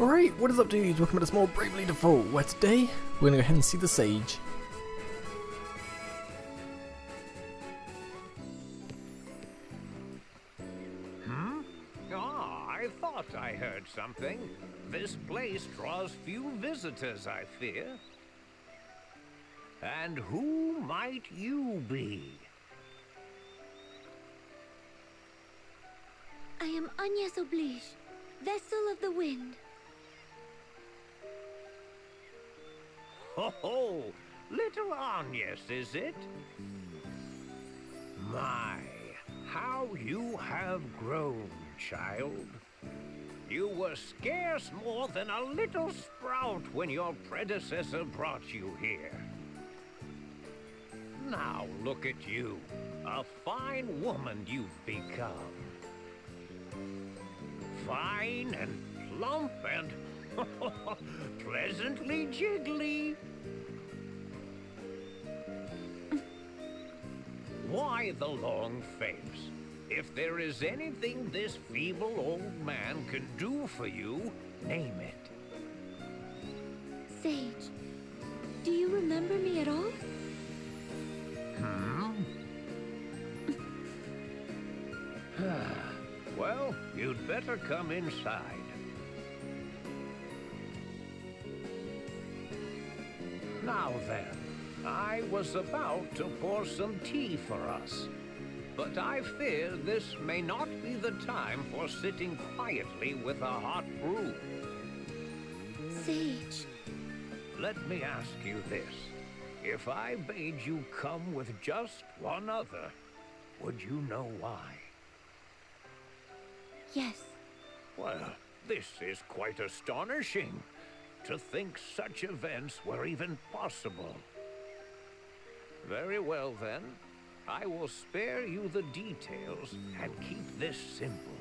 Alright, what is up dudes? Welcome to Small Bravely Default, where today we're going to go ahead and see the Sage. I thought I heard something. This place draws few visitors, I fear. And who might you be? I am Agnes Oblige, vessel of the wind. Ho ho! Little Agnes, is it? My, how you have grown, child. You were scarce more than a little sprout when your predecessor brought you here. Now look at you, a fine woman you've become. Fine and plump and pleasantly jiggly. Why the long face? If there is anything this feeble old man can do for you, name it. Sage, do you remember me at all? Well, you'd better come inside. Now then, I was about to pour some tea for us, but I fear this may not be the time for sitting quietly with a hot brew. Sage. Let me ask you this. If I bade you come with just one other, would you know why? Yes. Well, this is quite astonishing. To think such events were even possible. Very well then. I will spare you the details and keep this simple.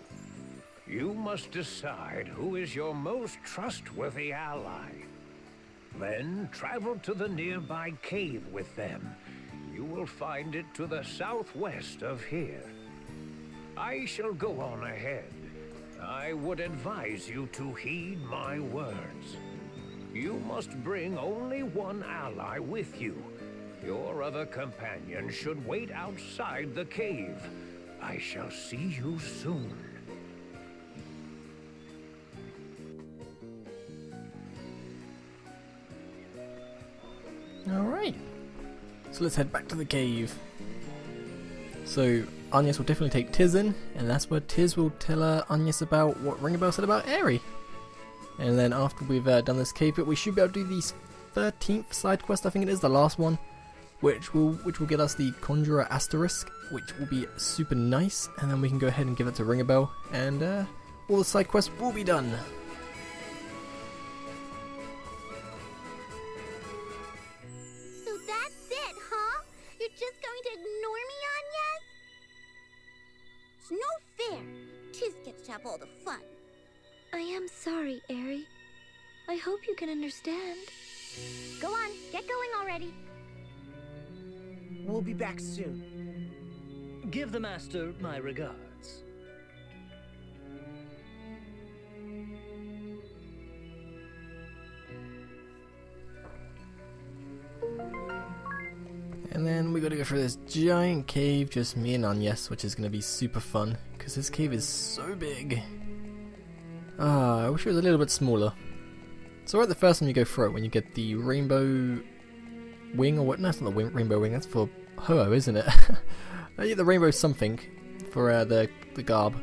You must decide who is your most trustworthy ally. Then travel to the nearby cave with them. You will find it to the southwest of here. I shall go on ahead. I would advise you to heed my words. You must bring only one ally with you. Your other companion should wait outside the cave. I shall see you soon. Alright, so let's head back to the cave. So Agnes will definitely take Tiz in, and that's where Tiz will tell Agnes about what Ringabel said about Aerie. And then after we've done this cave bit, we should be able to do the 13th side quest, I think it is, the last one, which will get us the Conjurer Asterisk, which will be super nice, and then we can go ahead and give it to Ringabel, and all the side quests will be done. So that's it, huh? You're just going to ignore me, Agnes? It's no fair. Tiz gets to have all the fun. I am sorry, Aerie. I hope you can understand. Go on, get going already. We'll be back soon. Give the master my regards. And then we gotta go through this giant cave, just me and Agnes, which is gonna be super fun, because this cave is so big. Ah, I wish it was a little bit smaller. It's alright the first time you go through it, when you get the rainbow wing, or what? No, it's not the rainbow wing, that's for Ho-Oh, isn't it? You get the rainbow something for the garb.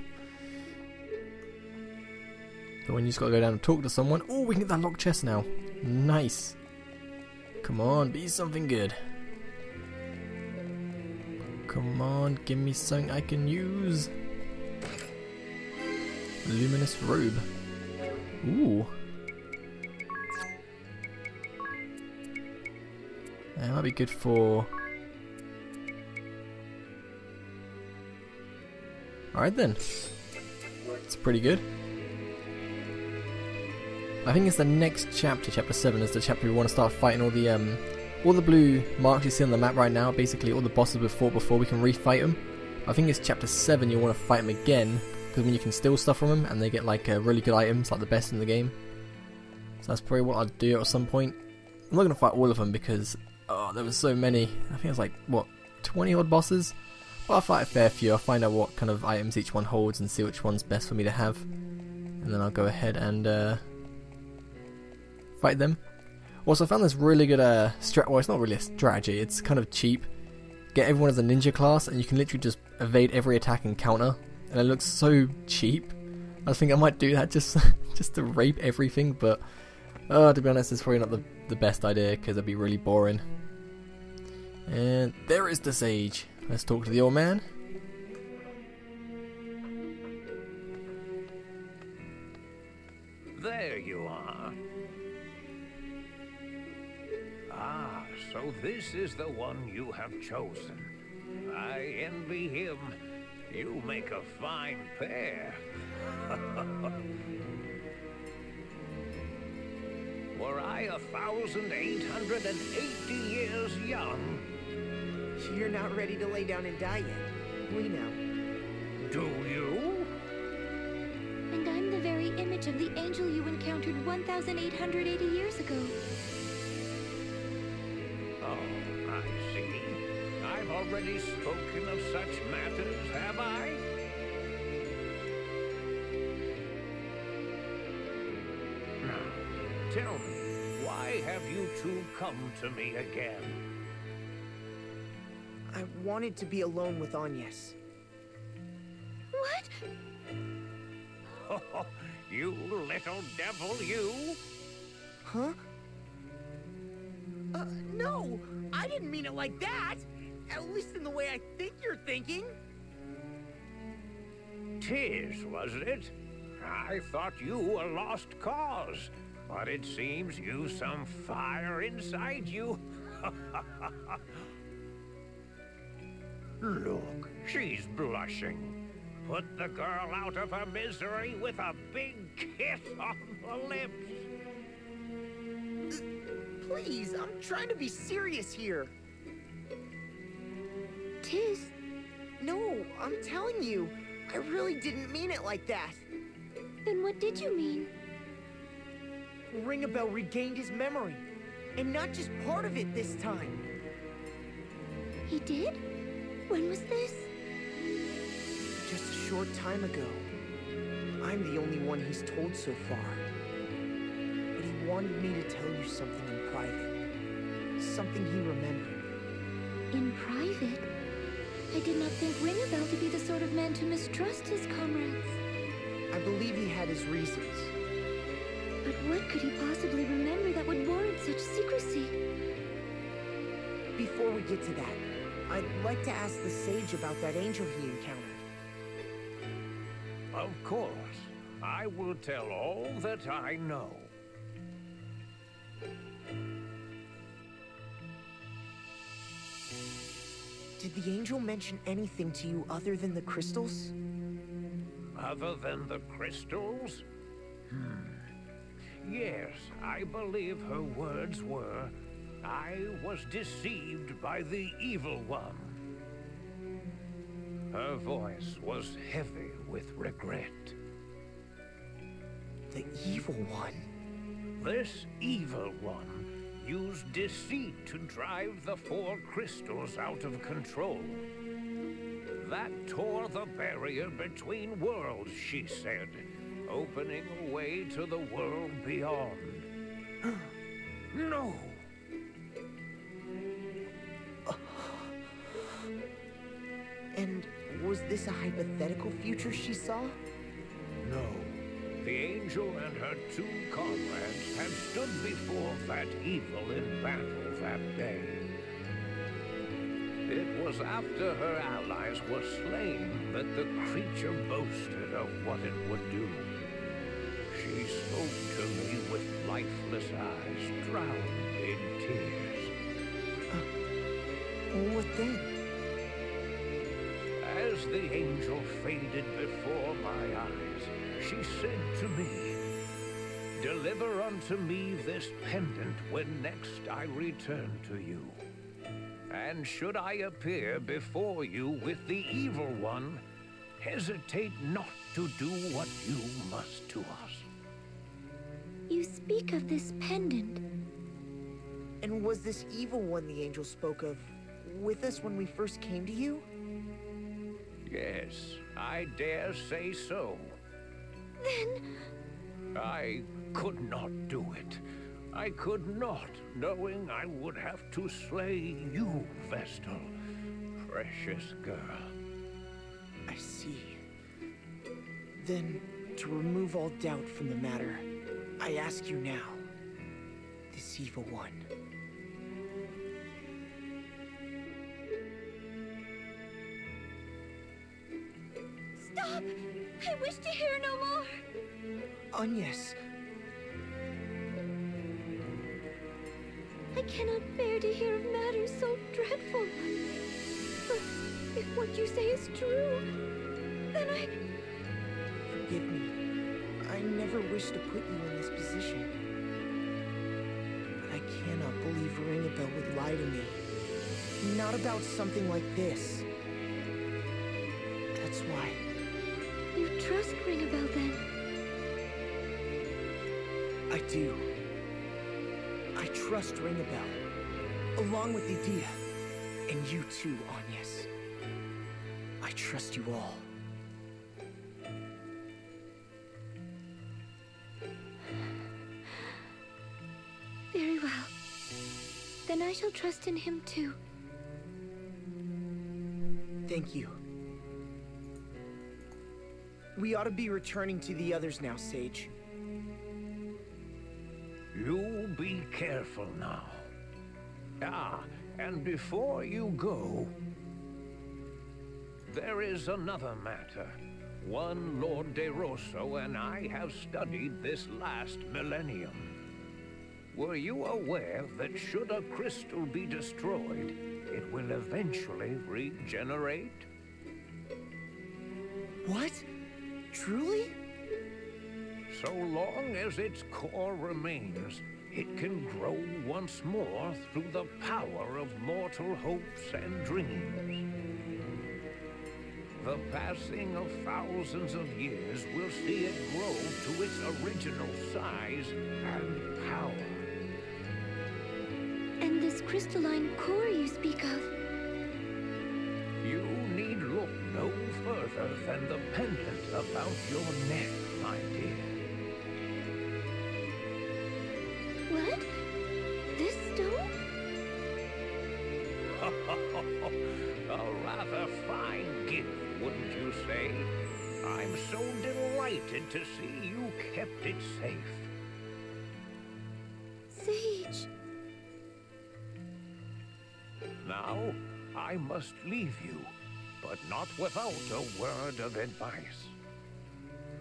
But when you just gotta go down and talk to someone, oh, we can get that locked chest now. Nice. Come on, be something good. Come on, give me something I can use. Luminous robe. Ooh. That might be good for... Alright then. It's pretty good. I think it's the next chapter, chapter 7, is the chapter we want to start fighting all the blue marks you see on the map right now. Basically all the bosses we've fought before, we can refight them. I think it's chapter 7 you want to fight them again, because when you can steal stuff from them and they get like really good items, like the best in the game. So that's probably what I'll do at some point. I'm not going to fight all of them because there was so many. I think it was like, what, 20 odd bosses? But I'll fight a fair few. I'll find out what kind of items each one holds and see which one's best for me to have. And then I'll go ahead and fight them. Also, I found this really good well, it's not really a strategy, it's kind of cheap. Get everyone as a ninja class and you can literally just evade every attack and counter. And it looks so cheap. I think I might do that just to rape everything, but to be honest, it's probably not the best idea because it'd be really boring. And there is the sage. Let's talk to the old man. There you are. Ah, so this is the one you have chosen. I envy him. You make a fine pair. Were I 1,880 years young? You're not ready to lay down and die yet. We know. Do you? And I'm the very image of the angel you encountered 1,880 years ago. Oh, I see. I've already spoken of such matters, have I? Now, tell me, why have you two come to me again? I wanted to be alone with Agnes. What? Oh, you little devil, you! Huh? No! I didn't mean it like that! At least in the way I think you're thinking! 'Tis, was it? I thought you a lost cause, but it seems you've some fire inside you. Look, she's blushing. Put the girl out of her misery with a big kiss on the lips. Please, I'm trying to be serious here. Tiz, No, I'm telling you, I really didn't mean it like that. then what did you mean? Ringabel regained his memory, and not just part of it this time. He did? When was this? Just a short time ago. I'm the only one he's told so far. But he wanted me to tell you something in private. Something he remembered. In private? I did not think Ringabel to be the sort of man to mistrust his comrades. I believe he had his reasons. But what could he possibly remember that would warrant such secrecy? Before we get to that, I'd like to ask the sage about that angel he encountered. Of course, I will tell all that I know. Did the angel mention anything to you other than the crystals? Other than the crystals? Yes, I believe her words were, I was deceived by the evil one. Her voice was heavy with regret. The evil one? This evil one used deceit to drive the 4 crystals out of control. That tore the barrier between worlds, she said, opening a way to the world beyond. No! And was this a hypothetical future she saw? No. The angel and her 2 comrades had stood before that evil in battle that day. It was after her allies were slain that the creature boasted of what it would do. She spoke to me with lifeless eyes, drowned in tears. What then? As the angel faded before my eyes, she said to me, "Deliver unto me this pendant when next I return to you. And should I appear before you with the evil one, hesitate not to do what you must to us." You speak of this pendant. And was this evil one the angel spoke of with us when we first came to you? Yes, I dare say so. Then... I could not do it. I could not, knowing I would have to slay you, Vestal. Precious girl. I see. Then, to remove all doubt from the matter, I ask you now, this evil one. Stop! I wish to hear no more! Agnes, I cannot bear to hear of matters so dreadful. But if what you say is true, then I... forgive me. I never wished to put you in this position. But I cannot believe Ringabel would lie to me. Not about something like this. That's why. You trust Ringabel then? I do. I trust Ringabel, along with Idea, and you too, Agnes. I trust you all. Very well. Then I shall trust in him too. Thank you. We ought to be returning to the others now, Sage. You be careful now. Ah, and before you go, there is another matter. One Lord De Rosso and I have studied this last millennium. Were you aware that should a crystal be destroyed, it will eventually regenerate? What? Truly? So long as its core remains, it can grow once more through the power of mortal hopes and dreams. The passing of thousands of years will see it grow to its original size and power. And this crystalline core you speak of? You need look no further than the pendant about your neck, my dear. What? This stone? A rather fine gift, wouldn't you say? I'm so delighted to see you kept it safe. Sage. Now, I must leave you, but not without a word of advice.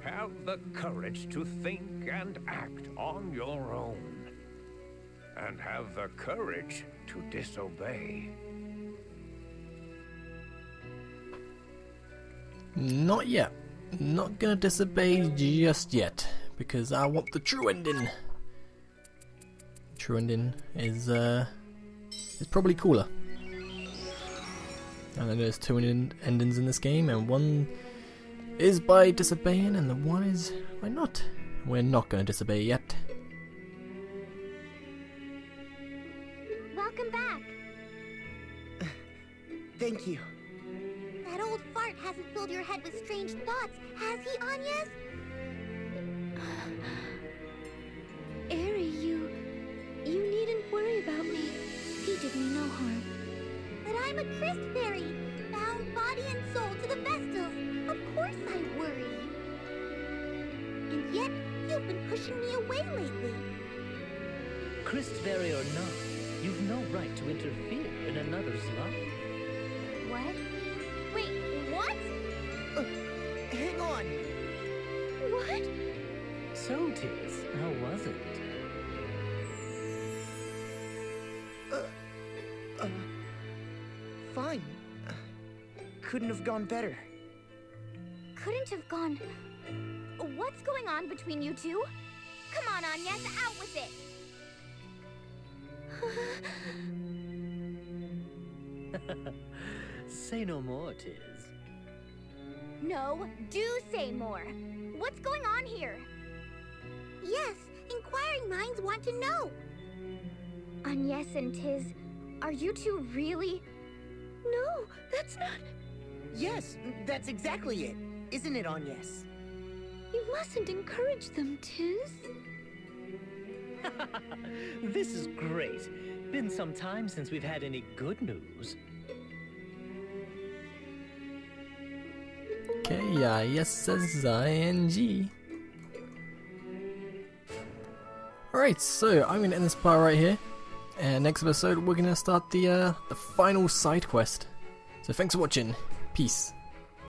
Have the courage to think and act on your own. And have the courage to disobey. Not yet. Not gonna disobey just yet, because I want the true ending. True ending is probably cooler. And then there's two endings in this game, and one is by disobeying, and the one is by not. We're not gonna disobey yet. Welcome back. Thank you. That old fart hasn't filled your head with strange thoughts, has he, Agnes? Eri, you needn't worry about me. He did me no harm. But I'm a Christ fairy, bound body and soul to the Vestals. Of course I worry. And yet, you've been pushing me away lately. Christberry or not, you've no right to interfere in another's life. What? Wait, what? Hang on. What? So, Tiz, how was it? Fine. Couldn't have gone better. Couldn't have gone... What's going on between you two? Come on, Agnes, out with it! Say no more, Tiz. No, do say more. What's going on here? Yes, in inquiring minds want to know. Agnes and Tiz, are you two really? No, that's not... Yes, that's exactly it. Isn't it, Agnes? You mustn't encourage them, Tiz. This is great. Been some time since we've had any good news. K-I-S-S-I-N-G. Alright, so I'm going to end this part right here. And next episode we're going to start the final side quest. So thanks for watching. Peace.